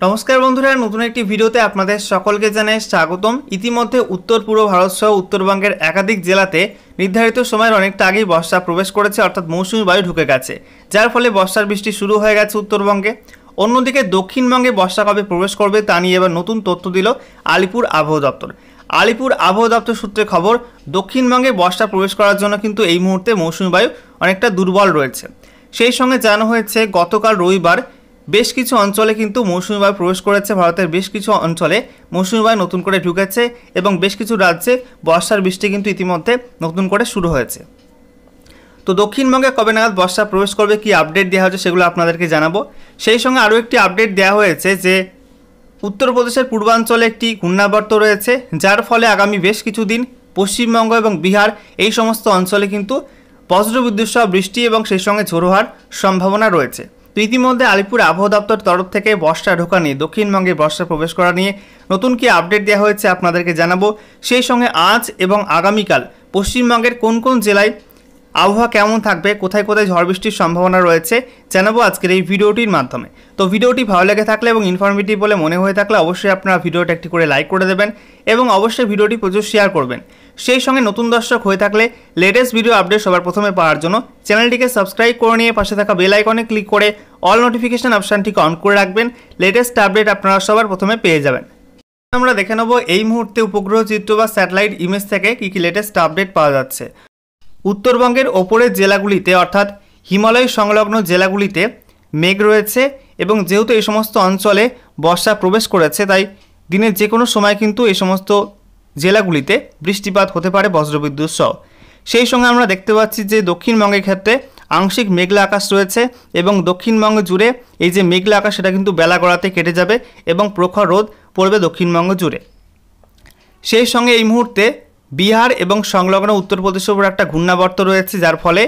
नमस्कार बंधुरा नतून एक भिडियोते आपनादेर सकलके जानाई स्वागतम। इतिमध्ये उत्तर पूर्व भारत सह उत्तरबंगेर एकाधिक जेलाते निर्धारित समয়ের অনেকটা আগেই বর্ষা প্রবেশ করেছে, অর্থাৎ মৌসুমী বায়ু ঢুকে গেছে, যার ফলে বর্ষার বৃষ্টি শুরু হয়ে গেছে উত্তরবঙ্গে। অন্যদিকে দক্ষিণবঙ্গে বর্ষা কবে প্রবেশ করবে তা নিয়ে এবার নতুন তথ্য দিল আলিপুর আবহাওয়া দপ্তর। আলিপুর আবহাওয়া দপ্তর সূত্রে খবর, দক্ষিণবঙ্গে বর্ষা প্রবেশ করার জন্য কিন্তু এই মুহূর্তে মৌসুমী বায়ু অনেকটা দুর্বল রয়েছে। সেই সঙ্গে জানানো হয়েছে গতকাল রবিবার বেশ কিছু অঞ্চলে কিন্তু মৌসুমী বায়ু প্রবেশ করেছে। ভারতের বেশ কিছু অঞ্চলে মৌসুমী বায়ু নতুন করে ঢুকেছে এবং বেশ কিছু রাজ্যে বর্ষার বৃষ্টি কিন্তু ইতিমধ্যে নতুন করে শুরু হয়েছে। তো দক্ষিণবঙ্গে কবে নাগাদ বর্ষা প্রবেশ করবে, কি আপডেট দেওয়া হয়েছে সেগুলো আপনাদেরকে জানাবো। সেই সঙ্গে আরও একটি আপডেট দেওয়া হয়েছে যে উত্তরপ্রদেশের পূর্বাঞ্চলে একটি ঘূর্ণাবর্ত রয়েছে, যার ফলে আগামী বেশ কিছুদিন পশ্চিমবঙ্গ এবং বিহার এই সমস্ত অঞ্চলে কিন্তু বজ্রবিদ্যুৎ সহ বৃষ্টি এবং সেই সঙ্গে ঝোড়ো হওয়ার সম্ভাবনা রয়েছে। তো ইতিমধ্যে আলিপুর আবহাওয়া দপ্তর তরফ থেকে বর্ষা ঢোকা নিয়ে, দক্ষিণবঙ্গে বর্ষা প্রবেশ করা নিয়ে নতুন কি আপডেট দেওয়া হয়েছে আপনাদেরকে জানাবো। সেই সঙ্গে আজ এবং আগামীকাল পশ্চিমবঙ্গের কোন কোন জেলায় আবহাওয়া কেমন থাকবে, কোথায় কোথায় ঝড় বৃষ্টির সম্ভাবনা রয়েছে জানাবো আজকের এই ভিডিওটির মাধ্যমে। তো ভিডিওটি ভালো লেগে থাকলে এবং ইনফরমেটিভ বলে মনে হয়ে থাকলে অবশ্যই আপনারা ভিডিওটা একটি করে লাইক করে দেবেন এবং অবশ্যই ভিডিওটি প্রচুর শেয়ার করবেন। সেই সঙ্গে নতুন দর্শক হয়ে থাকলে লেটেস্ট ভিডিও আপডেট সবার প্রথমে পাওয়ার জন্য চ্যানেলটিকে সাবস্ক্রাইব করে নিয়ে পাশে থাকা বেল আইকনে ক্লিক করে অল নোটিফিকেশন অপশানটিকে অন করে রাখবেন। লেটেস্ট আপডেট আপনারা সবার প্রথমে পেয়ে যাবেন। আমরা দেখে নেব এই মুহূর্তে উপগ্রহ চিত্র বা স্যাটেলাইট ইমেজ থেকে কী কী লেটেস্ট আপডেট পাওয়া যাচ্ছে। উত্তরবঙ্গের ওপরের জেলাগুলিতে অর্থাৎ হিমালয় সংলগ্ন জেলাগুলিতে মেঘ রয়েছে এবং যেহেতু এই সমস্ত অঞ্চলে বর্ষা প্রবেশ করেছে, তাই দিনের যে কোনো সময় কিন্তু এই সমস্ত জেলাগুলিতে বৃষ্টিপাত হতে পারে বজ্রবিদ্যুৎ সহ। সেই সঙ্গে আমরা দেখতে পাচ্ছি যে দক্ষিণবঙ্গের ক্ষেত্রে আংশিক মেঘলা আকাশ রয়েছে এবং দক্ষিণবঙ্গ জুড়ে এই যে মেঘলা আকাশ সেটা কিন্তু বেলা গড়াতে কেটে যাবে এবং প্রখর রোদ পড়বে দক্ষিণবঙ্গ জুড়ে। সেই সঙ্গে এই মুহূর্তে বিহার এবং সংলগ্ন উত্তরপ্রদেশের উপর একটা ঘূর্ণাবর্ত রয়েছে, যার ফলে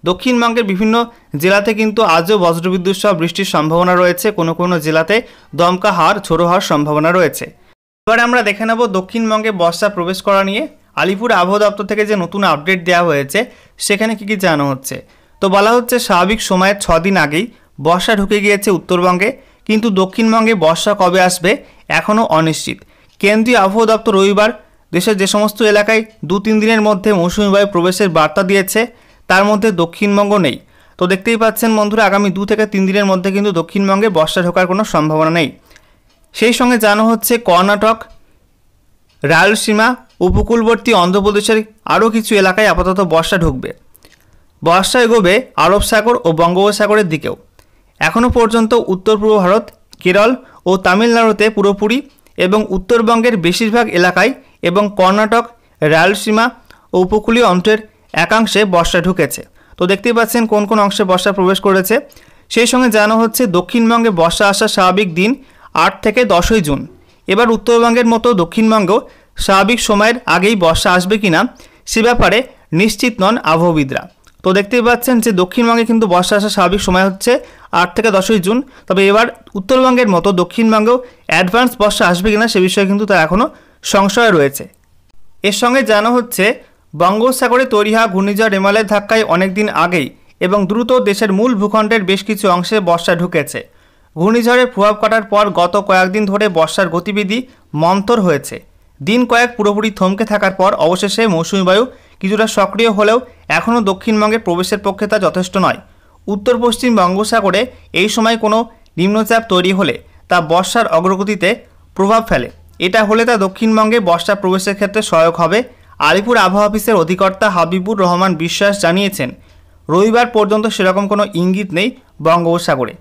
দক্ষিণবঙ্গের বিভিন্ন জেলাতে কিন্তু আজও বজ্রবিদ্যুৎ সহ বৃষ্টির সম্ভাবনা রয়েছে। কোনো কোনো জেলাতে দমকা হাওয়ার ঝোড়ো হওয়ার সম্ভাবনা রয়েছে। এবারে আমরা দেখে নেব দক্ষিণবঙ্গে বর্ষা প্রবেশ করা নিয়ে আলিপুর আবহাওয়া দপ্তর থেকে যে নতুন আপডেট দেওয়া হয়েছে সেখানে কী কী জানানো হচ্ছে। তো বলা হচ্ছে স্বাভাবিক সময়ের 6 দিন আগেই বর্ষা ঢুকে গিয়েছে উত্তরবঙ্গে, কিন্তু দক্ষিণবঙ্গে বর্ষা কবে আসবে এখনও অনিশ্চিত। কেন্দ্রীয় আবহাওয়া দপ্তর রবিবার দেশের যে সমস্ত এলাকায় 2-3 দিনের মধ্যে মৌসুমী বায়ু প্রবেশের বার্তা দিয়েছে তার মধ্যে দক্ষিণবঙ্গ নেই। তো দেখতেই পাচ্ছেন বন্ধুরা, আগামী 2 থেকে 3 দিনের মধ্যে কিন্তু দক্ষিণবঙ্গে বর্ষা ঢোকার কোনো সম্ভাবনা নেই। সেই সঙ্গে জানানো হচ্ছে কর্ণাটক, রায়লসীমা, উপকূলবর্তী অন্ধ্রপ্রদেশের আরও কিছু এলাকায় আপাতত বর্ষা ঢুকবে। বর্ষা এগোবে আরব সাগর ও বঙ্গোপসাগরের দিকেও। এখনও পর্যন্ত উত্তর পূর্ব ভারত, কেরল ও তামিলনাড়ুতে পুরোপুরি এবং উত্তরবঙ্গের বেশিরভাগ এলাকায় এবং কর্ণাটক, রায়লসীমা ও উপকূলীয় অঞ্চলের একাংশে বর্ষা ঢুকেছে। তো দেখতেই পাচ্ছেন কোন কোন অংশে বর্ষা প্রবেশ করেছে। সেই সঙ্গে জানানো হচ্ছে দক্ষিণবঙ্গে বর্ষা আসার স্বাভাবিক দিন 8 থেকে 10ই জুন। এবার উত্তরবঙ্গের মতো দক্ষিণবঙ্গেও স্বাভাবিক সময়ের আগেই বর্ষা আসবে কিনা সে ব্যাপারে নিশ্চিত নন আবহাওয়াবিদরা। তো দেখতেই পাচ্ছেন যে দক্ষিণবঙ্গে কিন্তু বর্ষা আসার স্বাভাবিক সময় হচ্ছে 8 থেকে 10ই জুন। তবে এবার উত্তরবঙ্গের মতো দক্ষিণবঙ্গেও অ্যাডভান্স বর্ষা আসবে কিনা সে বিষয়ে কিন্তু তা এখনও সংশয় রয়েছে। এর সঙ্গে জানা হচ্ছে বঙ্গোপসাগরে তৈরি হওয়া ঘূর্ণিঝড় রেমালের ধাক্কায় অনেক দিন আগেই এবং দ্রুত দেশের মূল ভূখণ্ডের বেশ কিছু অংশে বর্ষা ঢুকেছে। ঘূর্ণিঝড়ের প্রভাব কাটার পর গত কয়েকদিন ধরে বর্ষার গতিবিধি মন্থর হয়েছে। দিন কয়েক পুরোপুরি থমকে থাকার পর অবশেষে মৌসুমী বায়ু কিছুটা সক্রিয় হলেও এখনও দক্ষিণবঙ্গে প্রবেশের পক্ষে তা যথেষ্ট নয়। উত্তর পশ্চিম বঙ্গোপসাগরে এই সময় কোনো নিম্নচাপ তৈরি হলে তা বর্ষার অগ্রগতিতে প্রভাব ফেলে। এটা হলে তা দক্ষিণবঙ্গে বর্ষা প্রবেশের ক্ষেত্রে সহায়ক হবে। আলিপুর আবহাওয়া অফিসের অধিকর্তা হাবিবুর রহমান বিশ্বাস জানিয়েছেন, রবিবার পর্যন্ত সেরকম কোনো ইঙ্গিত নেই বঙ্গোপসাগরে।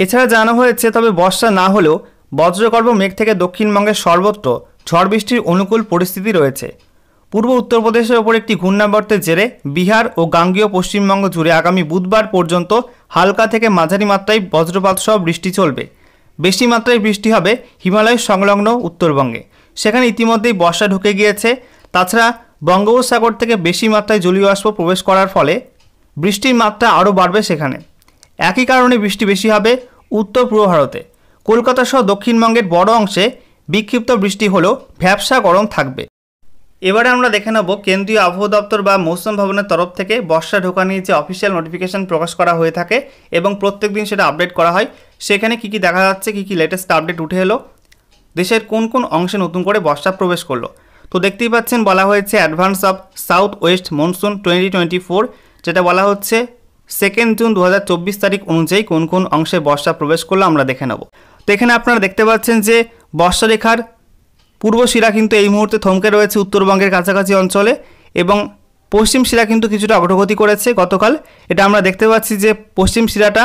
এছাড়া জানানো হয়েছে তবে বর্ষা না হলেও বজ্রগর্ভ মেঘ থেকে দক্ষিণবঙ্গের সর্বত্র ঝড় বৃষ্টির অনুকূল পরিস্থিতি রয়েছে। পূর্ব উত্তরপ্রদেশের ওপর একটি ঘূর্ণাবর্তের জেরে বিহার ও গাঙ্গেয় পশ্চিমবঙ্গ জুড়ে আগামী বুধবার পর্যন্ত হালকা থেকে মাঝারি মাত্রায় বজ্রপাত সহ বৃষ্টি চলবে। বেশি মাত্রায় বৃষ্টি হবে হিমালয় সংলগ্ন উত্তরবঙ্গে, সেখানে ইতিমধ্যেই বর্ষা ঢুকে গিয়েছে। তাছাড়া বঙ্গোপসাগর থেকে বেশি মাত্রায় জলীয় বাষ্প প্রবেশ করার ফলে বৃষ্টির মাত্রা আরও বাড়বে সেখানে। একই কারণে বৃষ্টি বেশি হবে উত্তর পূর্ব ভারতে। কলকাতা সহ দক্ষিণবঙ্গের বড় অংশে বিক্ষিপ্ত বৃষ্টি হলেও ভ্যাপসা গরম থাকবে। এবারে আমরা দেখে নেব কেন্দ্রীয় আবহাওয়া দপ্তর বা মৌসুম ভবনের তরফ থেকে বর্ষা ঢোকা নিয়ে যে অফিসিয়াল নোটিফিকেশন প্রকাশ করা হয়ে থাকে এবং প্রত্যেক দিন সেটা আপডেট করা হয়, সেখানে কী কী দেখা যাচ্ছে, কী কী লেটেস্ট আপডেট উঠে এলো, দেশের কোন কোন অংশে নতুন করে বর্ষা প্রবেশ করলো। তো দেখতেই পাচ্ছেন বলা হয়েছে advance of south West monsoon 2024, যেটা বলা হচ্ছে 2 জুন 2024 তারিখ অনুযায়ী কোন কোন অংশে বর্ষা প্রবেশ করলো আমরা দেখে নেব। তো এখানে আপনারা দেখতে পাচ্ছেন যে বর্ষা রেখার পূর্ব শিরা কিন্তু এই মুহূর্তে থমকে রয়েছে উত্তরবঙ্গের কাছাকাছি অঞ্চলে এবং পশ্চিম শিরা কিন্তু কিছুটা অগ্রগতি করেছে গতকাল। এটা আমরা দেখতে পাচ্ছি যে পশ্চিম শিরাটা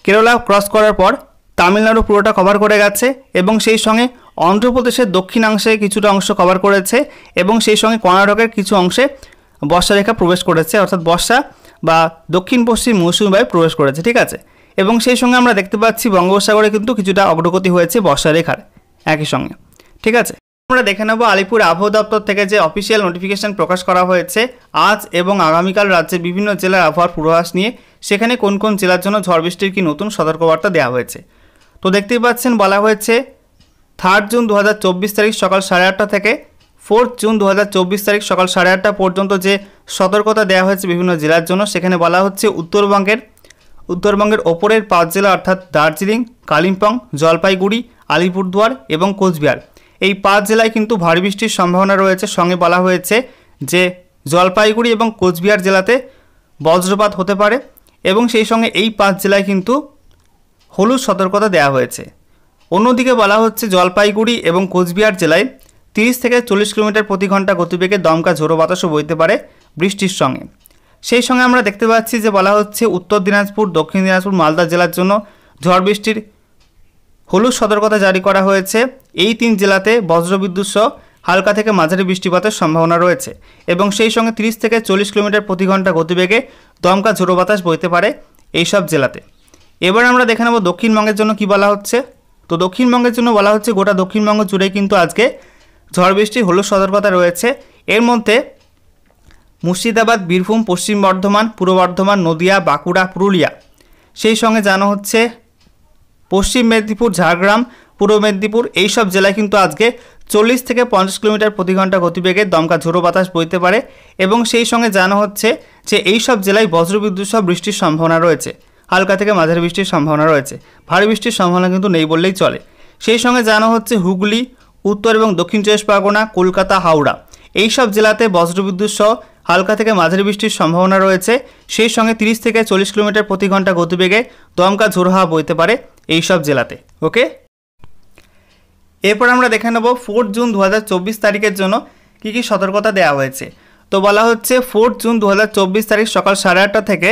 কেরালা ক্রস করার পর তামিলনাড়ু পুরোটা কভার করে গেছে এবং সেই সঙ্গে অন্ধ্রপ্রদেশের দক্ষিণাংশে কিছুটা অংশ কভার করেছে এবং সেই সঙ্গে কর্ণাটকের কিছু অংশে বর্ষা রেখা প্রবেশ করেছে, অর্থাৎ বর্ষা বা দক্ষিণ পশ্চিম মৌসুমী বায়ু প্রবেশ করেছে, ঠিক আছে। এবং সেই সঙ্গে আমরা দেখতে পাচ্ছি বঙ্গোপসাগরে কিন্তু কিছুটা অগ্রগতি হয়েছে বর্ষা রেখার একই সঙ্গে, ঠিক আছে। আমরা দেখে নেব আলিপুর আবহাওয়া দপ্তর থেকে যে অফিসিয়াল নোটিফিকেশন প্রকাশ করা হয়েছে আজ এবং আগামীকাল রাজ্যের বিভিন্ন জেলার আবহাওয়ার পূর্বাভাস নিয়ে, সেখানে কোন কোন জেলার জন্য ঝড় বৃষ্টির কি নতুন সতর্কবার্তা দেওয়া হয়েছে। তো দেখতেই পাচ্ছেন বলা হয়েছে 3 জুন 2024 তারিখ সকাল 8:30 থেকে 4 জুন 2024 তারিখ সকাল 8:30 পর্যন্ত যে সতর্কতা দেওয়া হয়েছে বিভিন্ন জেলার জন্য, সেখানে বলা হচ্ছে উত্তরবঙ্গের ওপরের 5 জেলা অর্থাৎ দার্জিলিং, কালিম্পং, জলপাইগুড়ি, আলিপুরদুয়ার এবং কোচবিহার, এই 5 জেলায় কিন্তু ভারী বৃষ্টির সম্ভাবনা রয়েছে। সঙ্গে বলা হয়েছে যে জলপাইগুড়ি এবং কোচবিহার জেলাতে বজ্রপাত হতে পারে এবং সেই সঙ্গে এই 5 জেলায় কিন্তু হলুদ সতর্কতা দেওয়া হয়েছে। অন্যদিকে বলা হচ্ছে জলপাইগুড়ি এবং কোচবিহার জেলায় 30 থেকে 40 কিলোমিটার প্রতি ঘন্টা গতিবেগে দমকা ঝোড়ো বাতাসও বইতে পারে বৃষ্টির সঙ্গে। সেই সঙ্গে আমরা দেখতে পাচ্ছি যে বলা হচ্ছে উত্তর দিনাজপুর, দক্ষিণ দিনাজপুর, মালদা জেলার জন্য ঝড় বৃষ্টির হলুদ সতর্কতা জারি করা হয়েছে। এই 3 জেলাতে বজ্রবিদ্যুৎ সহ হালকা থেকে মাঝারি বৃষ্টিপাতের সম্ভাবনা রয়েছে এবং সেই সঙ্গে 30 থেকে 40 কিলোমিটার প্রতি ঘন্টা গতিবেগে দমকা ঝোড়ো বাতাস বইতে পারে এই সব জেলাতে। এবার আমরা দেখে নেব দক্ষিণবঙ্গের জন্য কি বলা হচ্ছে। তো দক্ষিণবঙ্গের জন্য বলা হচ্ছে গোটা দক্ষিণবঙ্গ জুড়ে কিন্তু আজকে ঝড় বৃষ্টির হলুদ সতর্কতা রয়েছে। এর মধ্যে মুর্শিদাবাদ, বীরভূম, পশ্চিম বর্ধমান, পূর্ব বর্ধমান, নদিয়া, বাঁকুড়া, পুরুলিয়া, সেই সঙ্গে জানা হচ্ছে পশ্চিম মেদিনীপুর, ঝাড়গ্রাম, পূর্ব মেদিনীপুর, এই সব জেলায় কিন্তু আজকে 40 থেকে 50 কিলোমিটার প্রতি ঘন্টা গতিবেগে দমকা ঝোড়ো বাতাস বইতে পারে এবং সেই সঙ্গে জানা হচ্ছে যে এই সব জেলায় বজ্রবিদ্যুৎ সহ বৃষ্টির সম্ভাবনা রয়েছে, হালকা থেকে মাঝারি বৃষ্টির সম্ভাবনা রয়েছে, ভারী বৃষ্টির সম্ভাবনা কিন্তু নেই বললেই চলে। সেই সঙ্গে জানা হচ্ছে হুগলি, উত্তর এবং দক্ষিণ 24 পরগনা, কলকাতা, হাওড়া, এই সব জেলাতে বজ্রবিদ্যুৎ সহ হালকা থেকে মাঝারি বৃষ্টির সম্ভাবনা রয়েছে। সেই সঙ্গে 30 থেকে 40 কিলোমিটার প্রতি ঘন্টা গতিবেগে দমকা ঝোড়ো হাওয়া বইতে পারে এই সব জেলাতে। ওকে, এরপর আমরা দেখে নেব 4 জুন 2024 তারিখের জন্য কী কী সতর্কতা দেওয়া হয়েছে। তো বলা হচ্ছে 4 জুন 2024 তারিখ সকাল 8:30 থেকে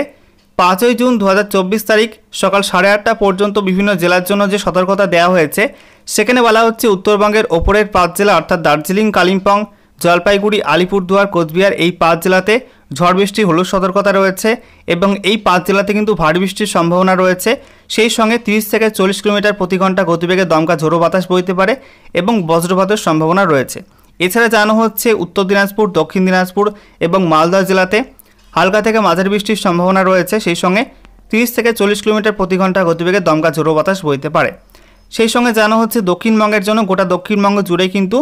5 জুন 2024 তারিখ সকাল 8:30 পর্যন্ত বিভিন্ন জেলার জন্য যে সতর্কতা দেওয়া হয়েছে, সেখানে বলা হচ্ছে উত্তরবঙ্গের ওপরের 5 জেলা অর্থাৎ দার্জিলিং, কালিম্পং, জলপাইগুড়ি, আলিপুরদুয়ার, কোচবিহার, এই 5 জেলাতে ঝড় বৃষ্টির হলুদ সতর্কতা রয়েছে এবং এই 5 জেলাতে কিন্তু ভারী বৃষ্টির সম্ভাবনা রয়েছে। সেই সঙ্গে 30 থেকে 40 কিলোমিটার প্রতি ঘন্টা গতিবেগে দমকা ঝোড়ো বাতাস বইতে পারে এবং বজ্রপাতের সম্ভাবনা রয়েছে। এছাড়া জানা হচ্ছে উত্তর দিনাজপুর, দক্ষিণ দিনাজপুর এবং মালদা জেলাতে হালকা থেকে মাঝারি বৃষ্টির সম্ভাবনা রয়েছে। সেই সঙ্গে 30 থেকে 40 কিলোমিটার প্রতি ঘন্টা গতিবেগে দমকা ঝোড়ো বাতাস বইতে পারে। সেই সঙ্গে জানা হচ্ছে দক্ষিণবঙ্গের জন্য গোটা দক্ষিণবঙ্গ জুড়ে কিন্তু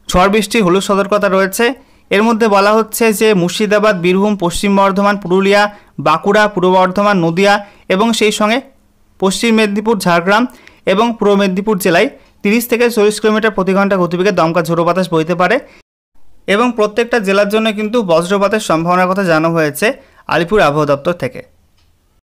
ঝড় বৃষ্টির হলুদ সতর্কতা রয়েছে। এর মধ্যে বলা হচ্ছে যে মুর্শিদাবাদ, বীরভূম, পশ্চিম বর্ধমান, পুরুলিয়া, বাঁকুড়া, পূর্ব বর্ধমান, নদিয়া এবং সেই সঙ্গে পশ্চিম মেদিনীপুর, ঝাড়গ্রাম এবং পূর্ব মেদিনীপুর জেলায় 30 থেকে 40 কিলোমিটার প্রতি ঘন্টা গতিবেগে দমকা ঝোড়ো বাতাস বইতে পারে এবং প্রত্যেকটা জেলার জন্য কিন্তু বজ্রপাতের সম্ভাবনার কথা জানানো হয়েছে আলিপুর আবহাওয়া দপ্তর থেকে।